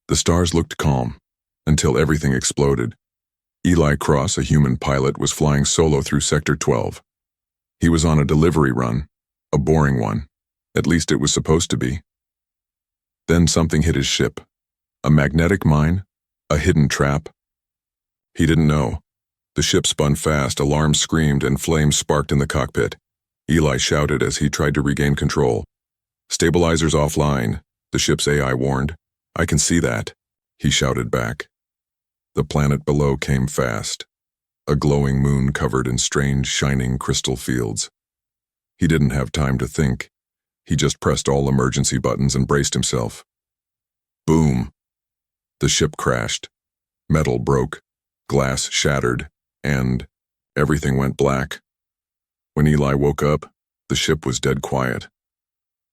The stars looked calm, until everything exploded. Eli Cross, a human pilot, was flying solo through Sector 12. He was on a delivery run, a boring one. At least it was supposed to be. Then something hit his ship. A magnetic mine? A hidden trap? He didn't know. The ship spun fast, alarms screamed, and flames sparked in the cockpit. Eli shouted as he tried to regain control. "Stabilizers offline," the ship's AI warned. "I can see that," he shouted back. The planet below came fast, a glowing moon covered in strange, shining crystal fields. He didn't have time to think. He just pressed all emergency buttons and braced himself. Boom! The ship crashed. Metal broke, glass shattered, and everything went black. When Eli woke up, the ship was dead quiet.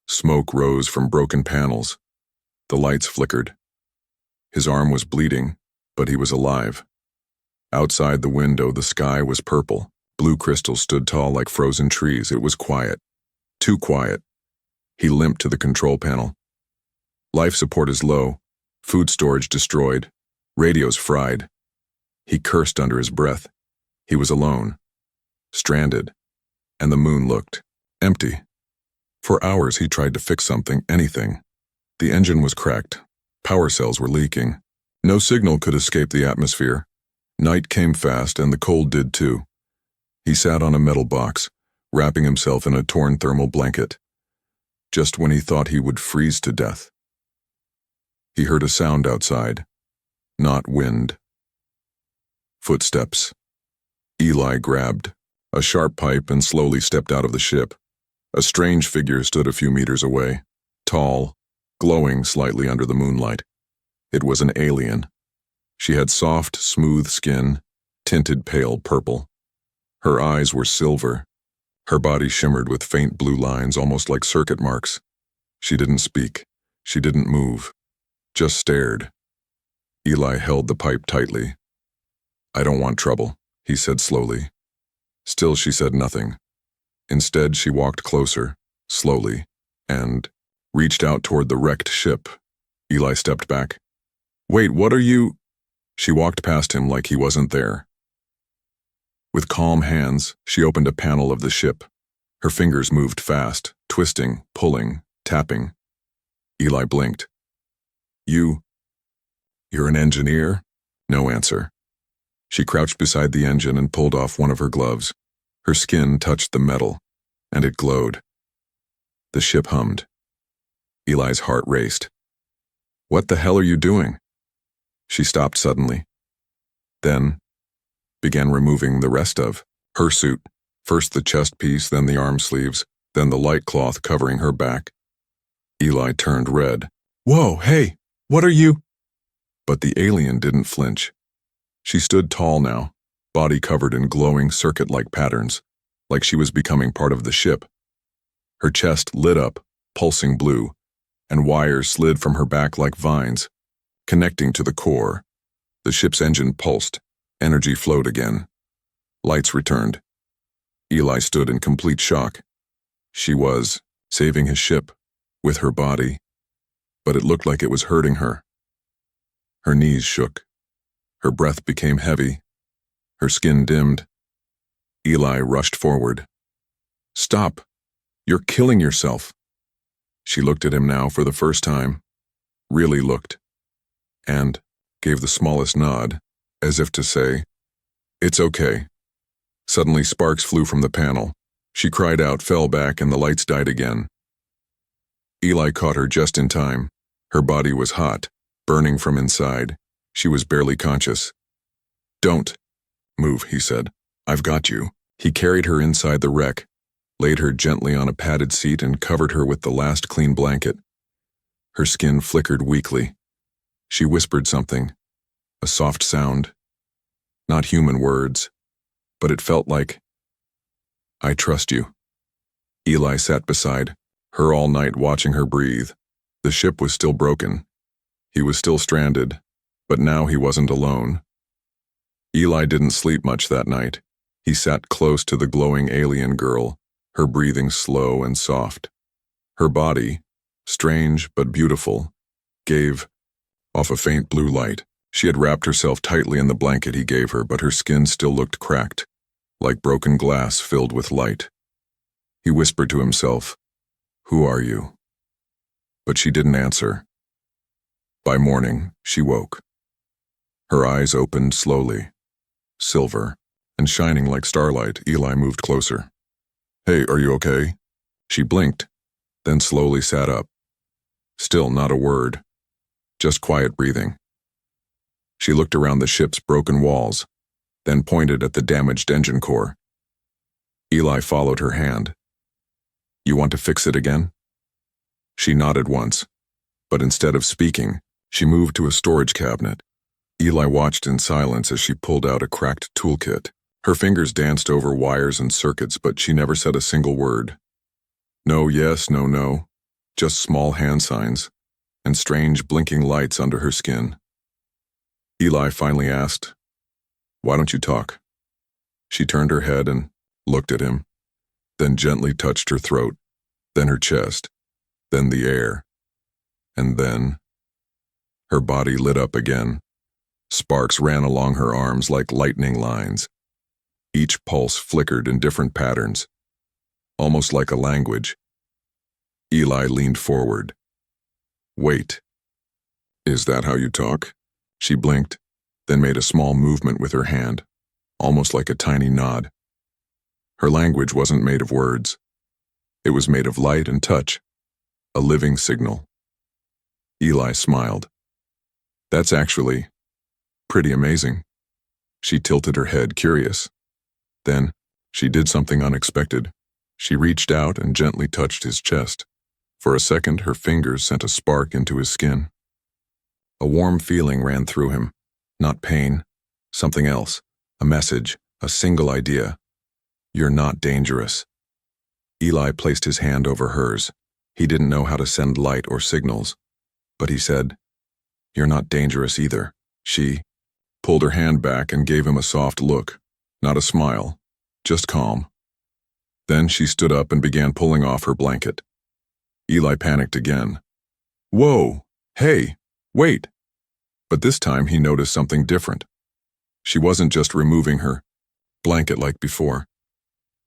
Smoke rose from broken panels. The lights flickered. His arm was bleeding, but he was alive. Outside the window, the sky was purple. Blue crystals stood tall like frozen trees. It was quiet. Too quiet. He limped to the control panel. Life support is low. Food storage destroyed. Radios fried. He cursed under his breath. He was alone. Stranded. And the moon looked empty. For hours he tried to fix something, anything. The engine was cracked. Power cells were leaking. No signal could escape the atmosphere. Night came fast, and the cold did too. He sat on a metal box, wrapping himself in a torn thermal blanket. Just when he thought he would freeze to death, he heard a sound outside. Not wind. Footsteps. Eli grabbed a sharp pipe and slowly stepped out of the ship. A strange figure stood a few meters away, tall, glowing slightly under the moonlight. It was an alien. She had soft, smooth skin, tinted pale purple. Her eyes were silver. Her body shimmered with faint blue lines, almost like circuit marks. She didn't speak. She didn't move. Just stared. Eli held the pipe tightly. "I don't want trouble," he said slowly. Still she said nothing. Instead, she walked closer, slowly, and reached out toward the wrecked ship. Eli stepped back. "Wait, what are you?" She walked past him like he wasn't there. With calm hands, she opened a panel of the ship. Her fingers moved fast, twisting, pulling, tapping. Eli blinked. You're an engineer?" No answer. She crouched beside the engine and pulled off one of her gloves. Her skin touched the metal, and it glowed. The ship hummed. Eli's heart raced. "What the hell are you doing?" She stopped suddenly. Then began removing the rest of her suit. First the chest piece, then the arm sleeves, then the light cloth covering her back. Eli turned red. "Whoa, hey, what are you?" But the alien didn't flinch. She stood tall now, body covered in glowing circuit-like patterns, like she was becoming part of the ship. Her chest lit up, pulsing blue, and wires slid from her back like vines, connecting to the core. The ship's engine pulsed. Energy flowed again. Lights returned. Eli stood in complete shock. She was saving his ship, with her body, but it looked like it was hurting her. Her knees shook. Her breath became heavy. Her skin dimmed. Eli rushed forward. "Stop! You're killing yourself!" She looked at him now for the first time, really looked, and gave the smallest nod, as if to say, "It's okay." Suddenly sparks flew from the panel. She cried out, fell back, and the lights died again. Eli caught her just in time. Her body was hot, burning from inside. She was barely conscious. "Don't move," he said. "I've got you." He carried her inside the wreck, laid her gently on a padded seat, and covered her with the last clean blanket. Her skin flickered weakly. She whispered something, a soft sound. Not human words, but it felt like, "I trust you." Eli sat beside her all night, watching her breathe. The ship was still broken. He was still stranded, but now he wasn't alone. Eli didn't sleep much that night. He sat close to the glowing alien girl, her breathing slow and soft. Her body, strange but beautiful, gave off a faint blue light. She had wrapped herself tightly in the blanket he gave her, but her skin still looked cracked, like broken glass filled with light. He whispered to himself, "Who are you?" But she didn't answer. By morning, she woke. Her eyes opened slowly, silver, and shining like starlight. Eli moved closer. "Hey, are you okay?" She blinked, then slowly sat up. Still not a word, just quiet breathing. She looked around the ship's broken walls, then pointed at the damaged engine core. Eli followed her hand. "You want to fix it again?" She nodded once, but instead of speaking, she moved to a storage cabinet. Eli watched in silence as she pulled out a cracked toolkit. Her fingers danced over wires and circuits, but she never said a single word. No, yes, no, no, just small hand signs and strange blinking lights under her skin. Eli finally asked, "Why don't you talk?" She turned her head and looked at him, then gently touched her throat, then her chest, then the air, and then her body lit up again. Sparks ran along her arms like lightning lines. Each pulse flickered in different patterns, almost like a language. Eli leaned forward. "Wait. Is that how you talk?" She blinked, then made a small movement with her hand, almost like a tiny nod. Her language wasn't made of words. It was made of light and touch, a living signal. Eli smiled. "That's actually pretty amazing." She tilted her head, curious. Then, she did something unexpected. She reached out and gently touched his chest. For a second, her fingers sent a spark into his skin. A warm feeling ran through him. Not pain, something else, a message, a single idea. "You're not dangerous." Eli placed his hand over hers. He didn't know how to send light or signals, but he said, "You're not dangerous either." She pulled her hand back and gave him a soft look, not a smile, just calm. Then she stood up and began pulling off her blanket. Eli panicked again. "Whoa, hey, wait." But this time he noticed something different. She wasn't just removing her blanket like before.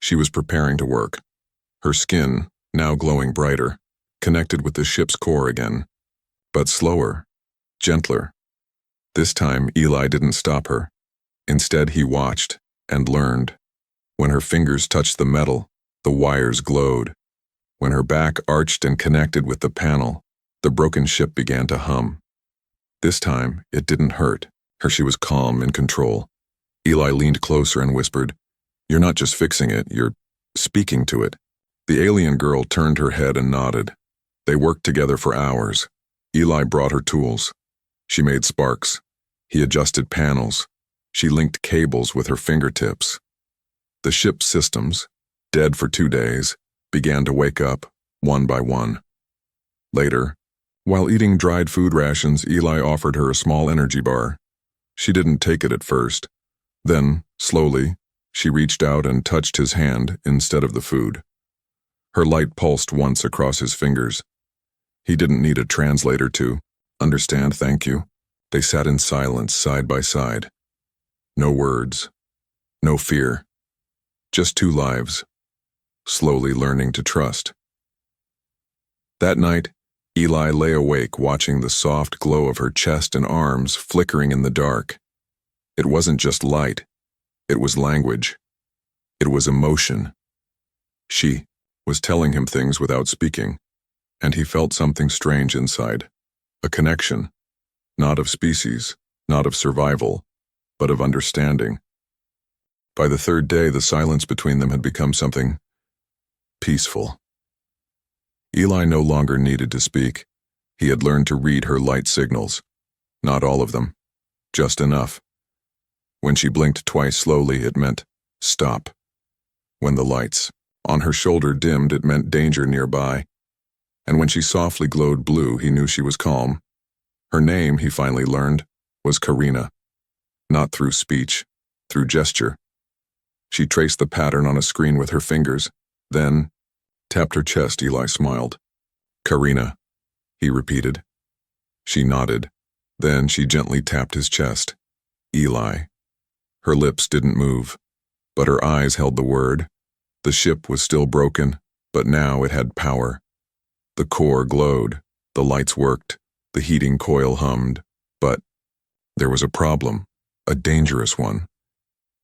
She was preparing to work. Her skin, now glowing brighter, connected with the ship's core again, but slower, gentler. This time Eli didn't stop her. Instead he watched and learned. When her fingers touched the metal, the wires glowed. When her back arched and connected with the panel, the broken ship began to hum. This time, it didn't hurt. She was calm, in control. Eli leaned closer and whispered, "You're not just fixing it, you're speaking to it." The alien girl turned her head and nodded. They worked together for hours. Eli brought her tools. She made sparks. He adjusted panels. She linked cables with her fingertips. The ship's systems, dead for 2 days, began to wake up, one by one. Later, while eating dried food rations, Eli offered her a small energy bar. She didn't take it at first. Then, slowly, she reached out and touched his hand instead of the food. Her light pulsed once across his fingers. He didn't need a translator to understand thank you. They sat in silence side by side. No words, no fear. Just 2 lives, slowly learning to trust. That night, Eli lay awake watching the soft glow of her chest and arms flickering in the dark. It wasn't just light. It was language. It was emotion. She was telling him things without speaking, and he felt something strange inside. A connection, not of species, not of survival, but of understanding. By the 3rd day, the silence between them had become something peaceful. Eli no longer needed to speak. He had learned to read her light signals. Not all of them, just enough. When she blinked twice slowly, it meant stop. When the lights on her shoulder dimmed, it meant danger nearby. And when she softly glowed blue, he knew she was calm. Her name, he finally learned, was Karina. Not through speech, through gesture. She traced the pattern on a screen with her fingers, then tapped her chest. Eli smiled. "Karina," he repeated. She nodded. Then she gently tapped his chest. Eli. Her lips didn't move, but her eyes held the word. The ship was still broken, but now it had power. The core glowed, the lights worked, the heating coil hummed, but there was a problem, a dangerous one.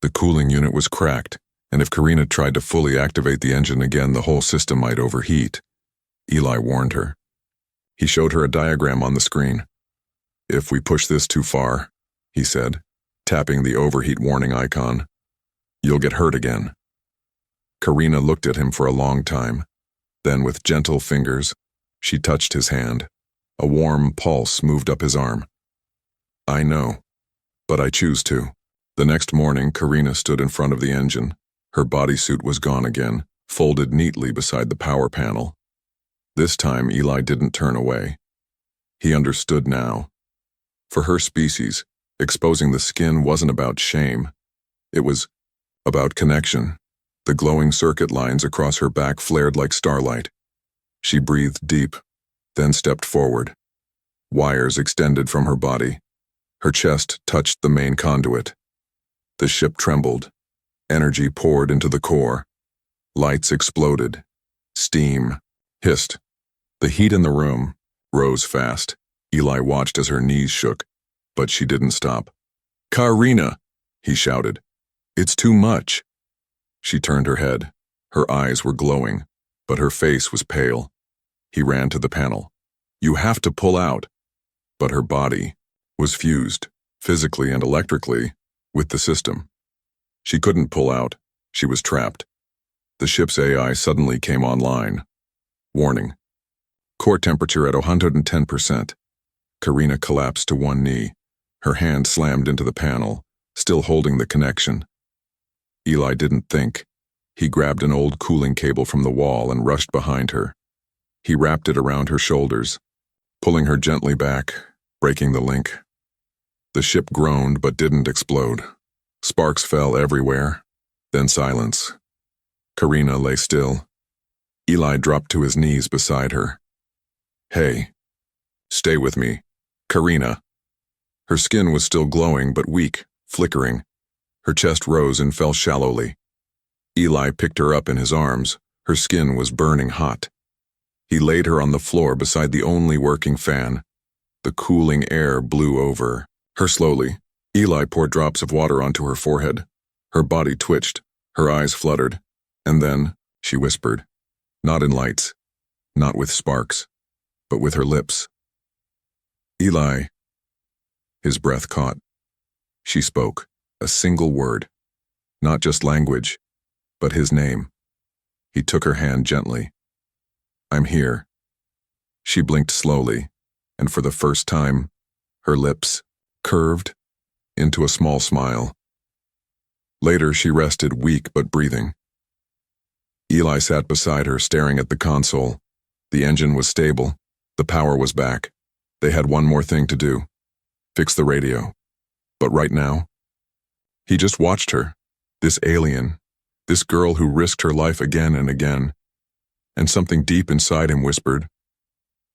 The cooling unit was cracked, and if Karina tried to fully activate the engine again, the whole system might overheat. Eli warned her. He showed her a diagram on the screen. "If we push this too far," he said, tapping the overheat warning icon, "you'll get hurt again." Karina looked at him for a long time. Then, with gentle fingers, she touched his hand. A warm pulse moved up his arm. "I know, but I choose to." The next morning, Karina stood in front of the engine. Her bodysuit was gone again, folded neatly beside the power panel. This time, Eli didn't turn away. He understood now. For her species, exposing the skin wasn't about shame. It was about connection. The glowing circuit lines across her back flared like starlight. She breathed deep, then stepped forward. Wires extended from her body. Her chest touched the main conduit. The ship trembled. Energy poured into the core. Lights exploded. Steam hissed. The heat in the room rose fast. Eli watched as her knees shook, but she didn't stop. "Karina!" he shouted. "It's too much." She turned her head. Her eyes were glowing, but her face was pale. He ran to the panel. "You have to pull out." But her body was fused, physically and electrically, with the system. She couldn't pull out. She was trapped. The ship's AI suddenly came online. Warning. Core temperature at 110%. Karina collapsed to one knee. Her hand slammed into the panel, still holding the connection. Eli didn't think. He grabbed an old cooling cable from the wall and rushed behind her. He wrapped it around her shoulders, pulling her gently back, breaking the link. The ship groaned but didn't explode. Sparks fell everywhere, then silence. Karina lay still. Eli dropped to his knees beside her. "Hey, stay with me, Karina." Her skin was still glowing but weak, flickering. Her chest rose and fell shallowly. Eli picked her up in his arms. Her skin was burning hot. He laid her on the floor beside the only working fan. The cooling air blew over her slowly. Eli poured drops of water onto her forehead. Her body twitched, her eyes fluttered, and then she whispered, not in lights, not with sparks, but with her lips. "Eli." His breath caught. She spoke, a single word, not just language, but his name. He took her hand gently. "I'm here." She blinked slowly, and for the first time, her lips curved into a small smile. Later, she rested, weak but breathing. Eli sat beside her, staring at the console. The engine was stable. The power was back. They had one more thing to do. Fix the radio. But right now, he just watched her, this alien, this girl who risked her life again and again. And something deep inside him whispered,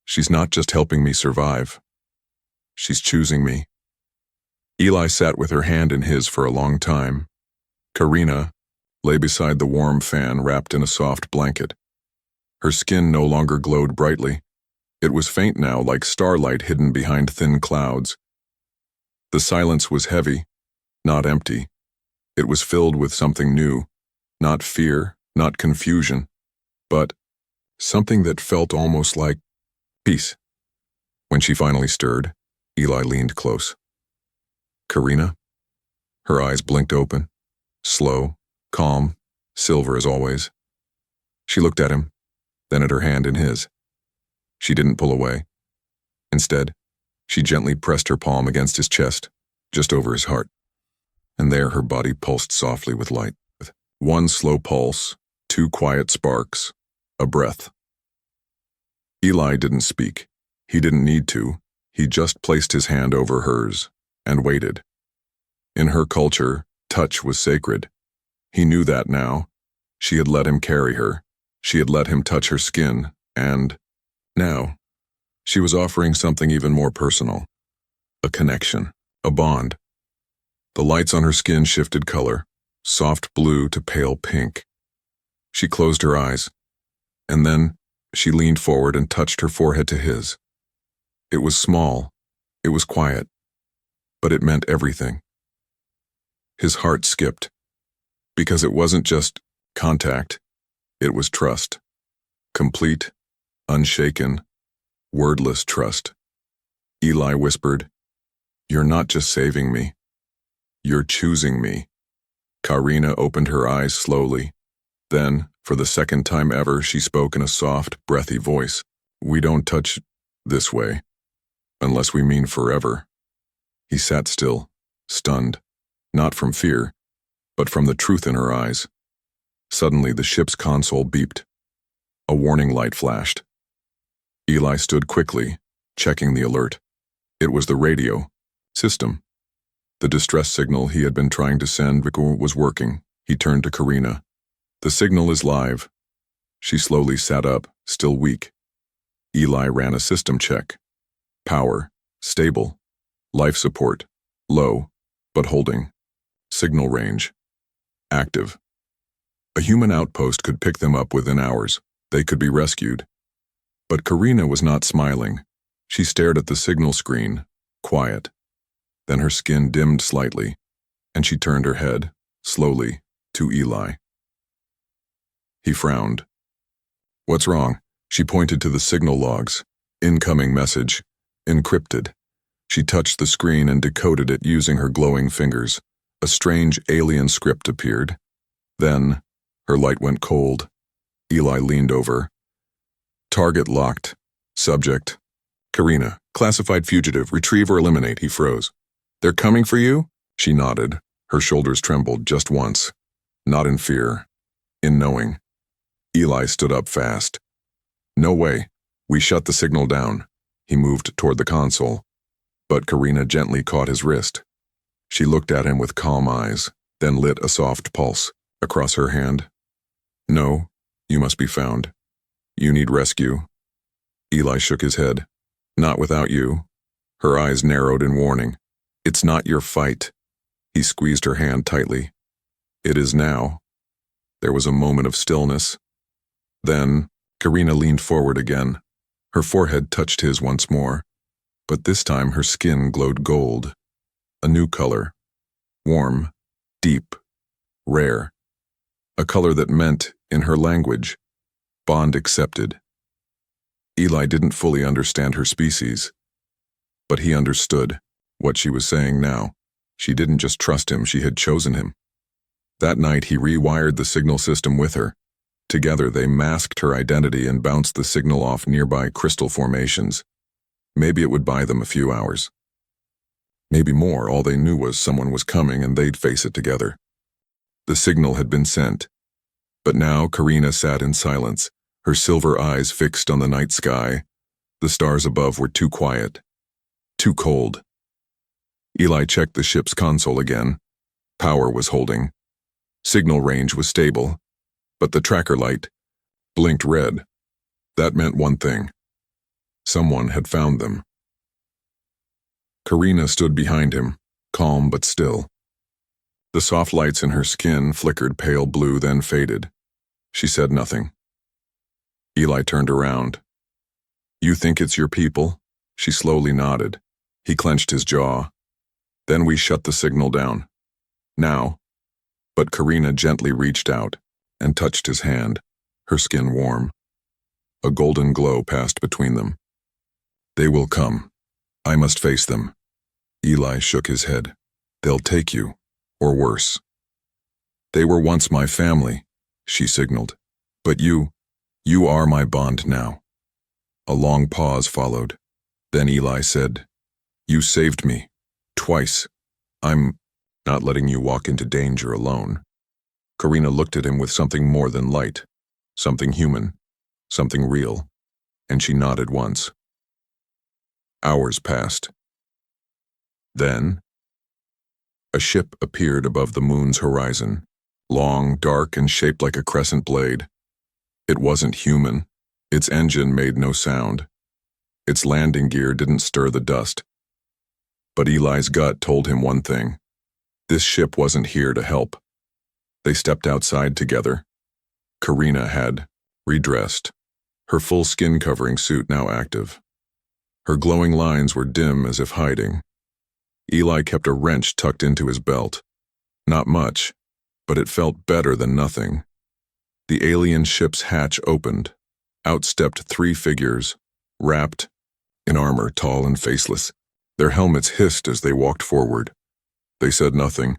"She's not just helping me survive. She's choosing me." Eli sat with her hand in his for a long time. Karina lay beside the warm fan, wrapped in a soft blanket. Her skin no longer glowed brightly. It was faint now, like starlight hidden behind thin clouds. The silence was heavy, not empty. It was filled with something new, not fear, not confusion, but something that felt almost like peace. When she finally stirred, Eli leaned close. "Karina?" Her eyes blinked open, slow, calm, silver as always. She looked at him, then at her hand in his. She didn't pull away. Instead, she gently pressed her palm against his chest, just over his heart. And there her body pulsed softly with light. One slow pulse, two quiet sparks, a breath. Eli didn't speak. He didn't need to. He just placed his hand over hers and waited. In her culture, touch was sacred. He knew that now. She had let him carry her. She had let him touch her skin, and now she was offering something even more personal. A connection. A bond. The lights on her skin shifted color, soft blue to pale pink. She closed her eyes, and then she leaned forward and touched her forehead to his. It was small, it was quiet, but it meant everything. His heart skipped, because it wasn't just contact, it was trust. Complete, unshaken, wordless trust. Eli whispered, "You're not just saving me. You're choosing me." Karina opened her eyes slowly. Then, for the second time ever, she spoke in a soft, breathy voice. "We don't touch this way, unless we mean forever." He sat still, stunned, not from fear, but from the truth in her eyes. Suddenly, the ship's console beeped. A warning light flashed. Eli stood quickly, checking the alert. It was the radio system. The distress signal he had been trying to send was working. He turned to Karina. "The signal is live." She slowly sat up, still weak. Eli ran a system check. Power, stable. Life support, low, but holding. Signal range, active. A human outpost could pick them up within hours. They could be rescued. But Karina was not smiling. She stared at the signal screen, quiet. Then her skin dimmed slightly, and she turned her head, slowly, to Eli. He frowned. "What's wrong?" She pointed to the signal logs. Incoming message, encrypted. She touched the screen and decoded it using her glowing fingers. A strange alien script appeared. Then, her light went cold. Eli leaned over. "Target locked. Subject. Karina. Classified fugitive. Retrieve or eliminate." He froze. "They're coming for you?" She nodded. Her shoulders trembled just once. Not in fear. In knowing. Eli stood up fast. "No way. We shut the signal down." He moved toward the console. But Karina gently caught his wrist. She looked at him with calm eyes, then lit a soft pulse across her hand. "No, you must be found. You need rescue." Eli shook his head. "Not without you." Her eyes narrowed in warning. "It's not your fight." He squeezed her hand tightly. "It is now." There was a moment of stillness. Then, Karina leaned forward again. Her forehead touched his once more, but this time her skin glowed gold. A new color. Warm, deep, rare. A color that meant, in her language, bond accepted. Eli didn't fully understand her species, but he understood what she was saying now. She didn't just trust him, she had chosen him. That night he rewired the signal system with her. Together they masked her identity and bounced the signal off nearby crystal formations. Maybe it would buy them a few hours. Maybe more. All they knew was someone was coming and they'd face it together. The signal had been sent. But now Karina sat in silence, her silver eyes fixed on the night sky. The stars above were too quiet, too cold. Eli checked the ship's console again. Power was holding. Signal range was stable. But the tracker light blinked red. That meant one thing. Someone had found them. Karina stood behind him, calm but still. The soft lights in her skin flickered pale blue, then faded. She said nothing. Eli turned around. "You think it's your people?" She slowly nodded. He clenched his jaw. "Then we shut the signal down. Now." But Karina gently reached out and touched his hand, her skin warm. A golden glow passed between them. "They will come. I must face them." Eli shook his head. "They'll take you, or worse." "They were once my family," she signaled. "But you are my bond now." A long pause followed. Then Eli said, "You saved me. Twice. I'm not letting you walk into danger alone." Karina looked at him with something more than light, something human, something real, and she nodded once. Hours passed. Then, a ship appeared above the moon's horizon, long, dark, and shaped like a crescent blade. It wasn't human. Its engine made no sound. Its landing gear didn't stir the dust. But Eli's gut told him one thing. This ship wasn't here to help. They stepped outside together. Karina had redressed, her full skin covering suit now active. Her glowing lines were dim as if hiding. Eli kept a wrench tucked into his belt. Not much, but it felt better than nothing. The alien ship's hatch opened. Out stepped three figures, wrapped in armor, tall and faceless. Their helmets hissed as they walked forward. They said nothing,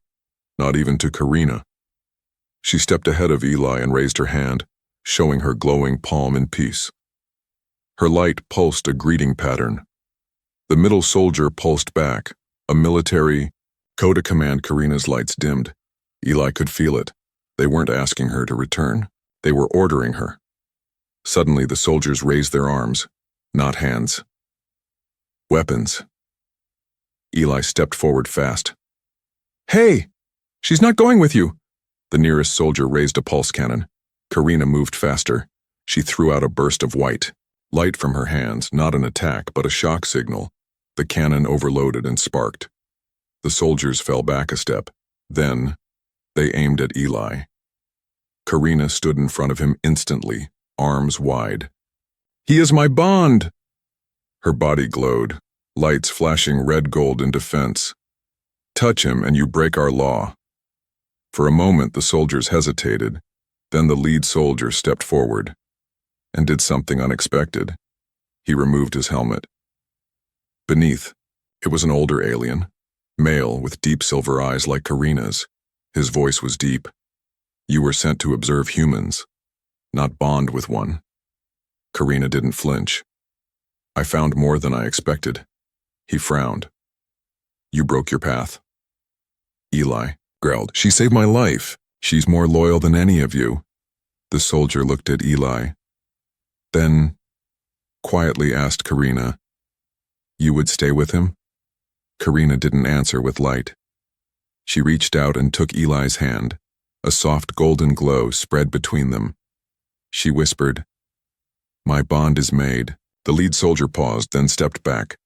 not even to Karina. She stepped ahead of Eli and raised her hand, showing her glowing palm in peace. Her light pulsed a greeting pattern. The middle soldier pulsed back, a military code of command. Karina's lights dimmed. Eli could feel it. They weren't asking her to return. They were ordering her. Suddenly, the soldiers raised their arms, not hands. Weapons. Eli stepped forward fast. "Hey! She's not going with you!" The nearest soldier raised a pulse cannon. Karina moved faster. She threw out a burst of white light from her hands, not an attack, but a shock signal. The cannon overloaded and sparked. The soldiers fell back a step. Then, they aimed at Eli. Karina stood in front of him instantly, arms wide. "He is my bond!" Her body glowed, lights flashing red-gold in defense. "Touch him and you break our law." For a moment, the soldiers hesitated. Then the lead soldier stepped forward and did something unexpected. He removed his helmet. Beneath, it was an older alien, male with deep silver eyes like Karina's. His voice was deep. "You were sent to observe humans, not bond with one." Karina didn't flinch. "I found more than I expected." He frowned. "You broke your path." Eli growled, "She saved my life. She's more loyal than any of you." The soldier looked at Eli. Then, quietly asked Karina, "You would stay with him?" Karina didn't answer with light. She reached out and took Eli's hand. A soft golden glow spread between them. She whispered, "My bond is made." The lead soldier paused, then stepped back.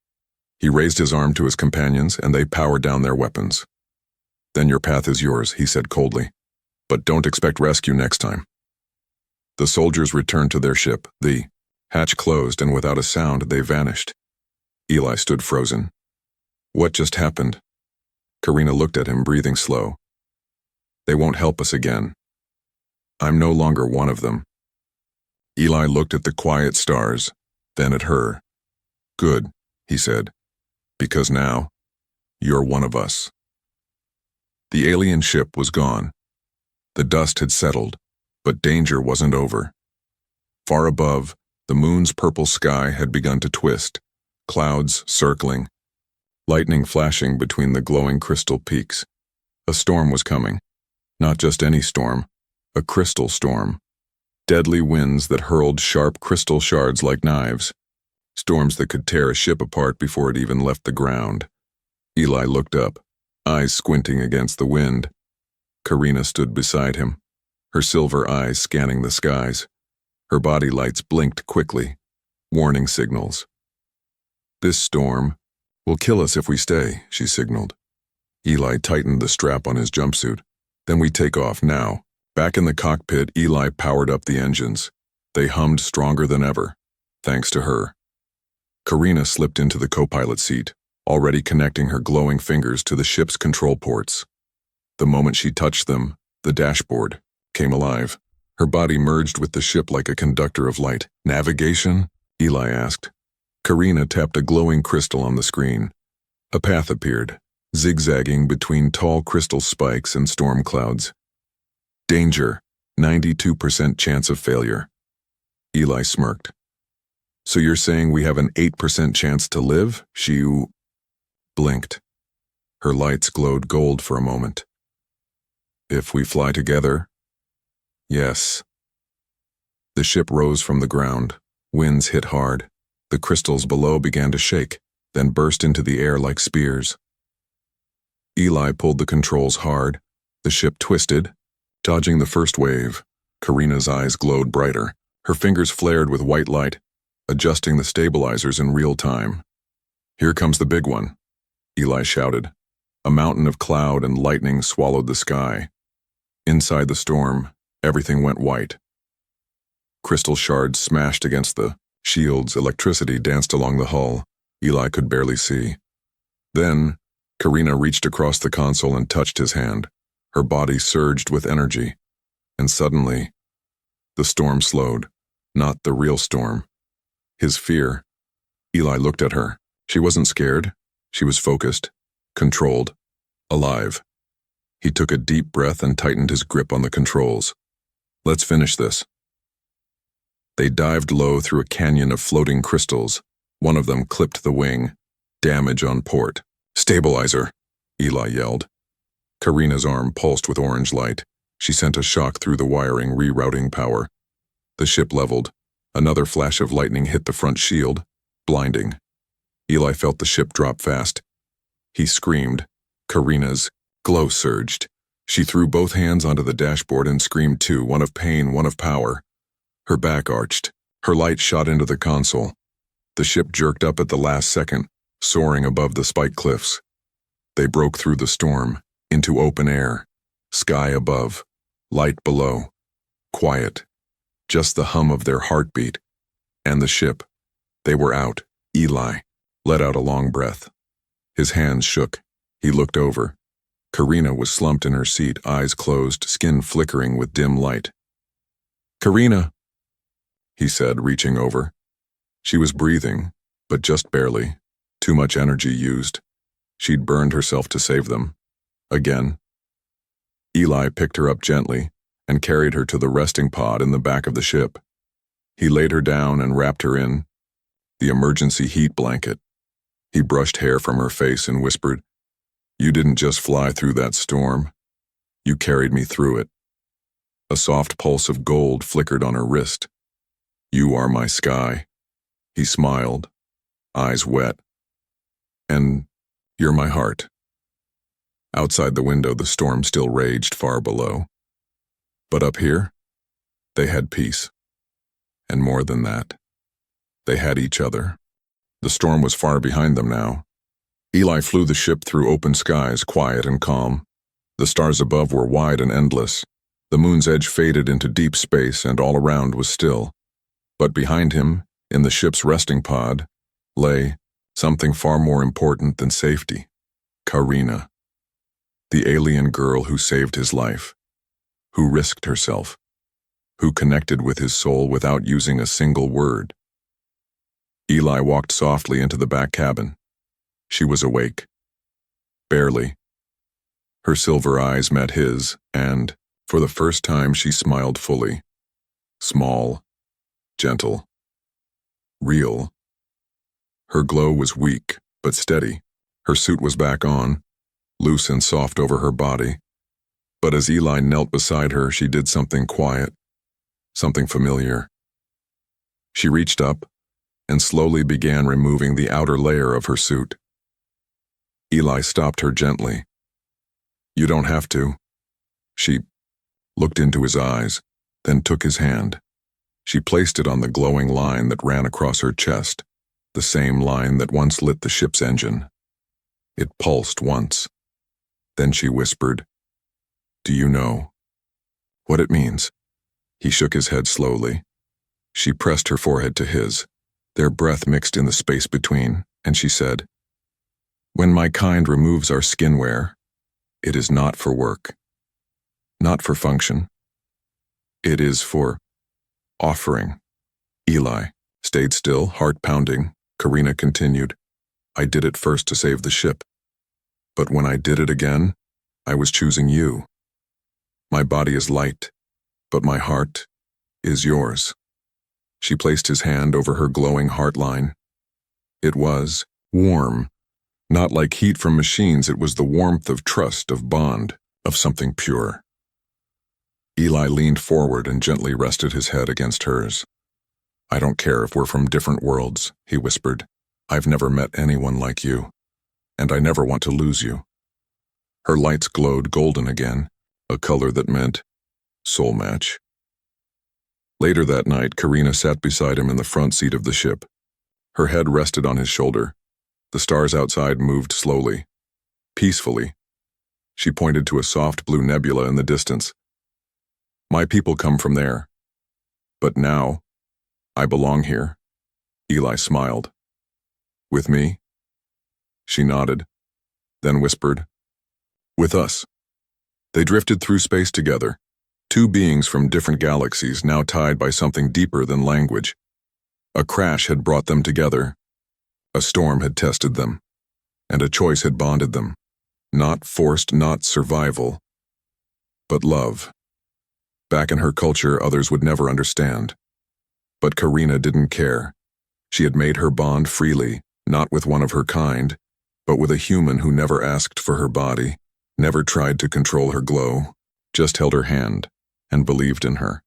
He raised his arm to his companions, and they powered down their weapons. "Then your path is yours," he said coldly. "But don't expect rescue next time." The soldiers returned to their ship. The hatch closed, and without a sound, they vanished. Eli stood frozen. What just happened? Karina looked at him, breathing slow. "They won't help us again. I'm no longer one of them." Eli looked at the quiet stars, then at her. "Good," he said, "because now, you're one of us." The alien ship was gone. The dust had settled, but danger wasn't over. Far above, the moon's purple sky had begun to twist, clouds circling, lightning flashing between the glowing crystal peaks. A storm was coming. Not just any storm, a crystal storm. Deadly winds that hurled sharp crystal shards like knives. Storms that could tear a ship apart before it even left the ground. Eli looked up, eyes squinting against the wind. Karina stood beside him, her silver eyes scanning the skies. Her body lights blinked quickly, warning signals. "This storm will kill us if we stay," she signaled. Eli tightened the strap on his jumpsuit. "Then we take off now." Back in the cockpit, Eli powered up the engines. They hummed stronger than ever, thanks to her. Karina slipped into the co-pilot seat, already connecting her glowing fingers to the ship's control ports. The moment she touched them, the dashboard came alive. Her body merged with the ship like a conductor of light. "Navigation?" Eli asked. Karina tapped a glowing crystal on the screen. A path appeared, zigzagging between tall crystal spikes and storm clouds. "Danger, 92% chance of failure." Eli smirked. "So you're saying we have an 8% chance to live?" She blinked. Her lights glowed gold for a moment. "If we fly together?" "Yes." The ship rose from the ground. Winds hit hard. The crystals below began to shake, then burst into the air like spears. Eli pulled the controls hard. The ship twisted, dodging the first wave. Karina's eyes glowed brighter. Her fingers flared with white light, adjusting the stabilizers in real time. "Here comes the big one." Eli shouted. A mountain of cloud and lightning swallowed the sky. Inside the storm, everything went white. Crystal shards smashed against the shields, electricity danced along the hull. Eli could barely see. Then, Karina reached across the console and touched his hand. Her body surged with energy. And suddenly, the storm slowed. Not the real storm. His fear. Eli looked at her. She wasn't scared. She was focused, controlled, alive. He took a deep breath and tightened his grip on the controls. Let's finish this. They dived low through a canyon of floating crystals. One of them clipped the wing. Damage on port. Stabilizer, Eli yelled. Karina's arm pulsed with orange light. She sent a shock through the wiring, rerouting power. The ship leveled. Another flash of lightning hit the front shield, blinding. Eli felt the ship drop fast. He screamed. Karina's glow surged. She threw both hands onto the dashboard and screamed too, one of pain, one of power. Her back arched. Her light shot into the console. The ship jerked up at the last second, soaring above the spike cliffs. They broke through the storm, into open air. Sky above, light below. Quiet. Just the hum of their heartbeat. And the ship. They were out. Eli let out a long breath. His hands shook. He looked over. Karina was slumped in her seat, eyes closed, skin flickering with dim light. "Karina," he said, reaching over. She was breathing, but just barely. Too much energy used. She'd burned herself to save them. Again. Eli picked her up gently and carried her to the resting pod in the back of the ship. He laid her down and wrapped her in the emergency heat blanket. He brushed hair from her face and whispered, "You didn't just fly through that storm. You carried me through it." A soft pulse of gold flickered on her wrist. "You are my sky." He smiled, eyes wet. "And you're my heart." Outside the window, the storm still raged far below. But up here, they had peace. And more than that, they had each other. The storm was far behind them now. Eli flew the ship through open skies, quiet and calm. The stars above were wide and endless. The moon's edge faded into deep space, and all around was still. But behind him, in the ship's resting pod, lay something far more important than safety. Karina. The alien girl who saved his life. Who risked herself. Who connected with his soul without using a single word. Eli walked softly into the back cabin. She was awake. Barely. Her silver eyes met his, and, for the first time, she smiled fully. Small, gentle, real. Her glow was weak, but steady. Her suit was back on, loose and soft over her body. But as Eli knelt beside her, she did something quiet, something familiar. She reached up and slowly began removing the outer layer of her suit. Eli stopped her gently. "You don't have to." She looked into his eyes, then took his hand. She placed it on the glowing line that ran across her chest, the same line that once lit the ship's engine. It pulsed once. Then she whispered, "Do you know what it means?" He shook his head slowly. She pressed her forehead to his. Their breath mixed in the space between, and she said, "When my kind removes our skinwear, it is not for work, not for function. It is for offering." Eli stayed still, heart pounding. Karina continued, "I did it first to save the ship. But when I did it again, I was choosing you. My body is light, but my heart is yours." She placed his hand over her glowing heart line. It was warm. Not like heat from machines, it was the warmth of trust, of bond, of something pure. Eli leaned forward and gently rested his head against hers. "I don't care if we're from different worlds," he whispered. "I've never met anyone like you, and I never want to lose you." Her lights glowed golden again, a color that meant soul match. Later that night, Karina sat beside him in the front seat of the ship. Her head rested on his shoulder. The stars outside moved slowly, peacefully. She pointed to a soft blue nebula in the distance. My people come from there. But now, I belong here. Eli smiled. With me? She nodded, then whispered, with us. They drifted through space together, two beings from different galaxies now tied by something deeper than language. A crash had brought them together. A storm had tested them, and a choice had bonded them. Not forced, not survival, but love. Back in her culture, others would never understand. But Karina didn't care. She had made her bond freely, not with one of her kind, but with a human who never asked for her body, never tried to control her glow, just held her hand and believed in her.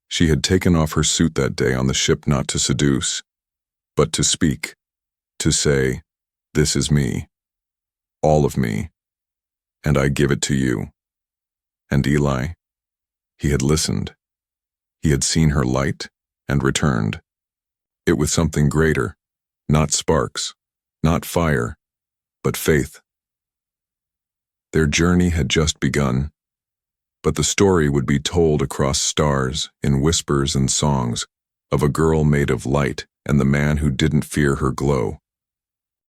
She had taken off her suit that day on the ship not to seduce, but to speak, to say, this is me, all of me, and I give it to you. And Eli, he had listened. He had seen her light and returned. It was something greater, not sparks, not fire, but faith. Their journey had just begun, but the story would be told across stars, in whispers and songs, of a girl made of light and the man who didn't fear her glow.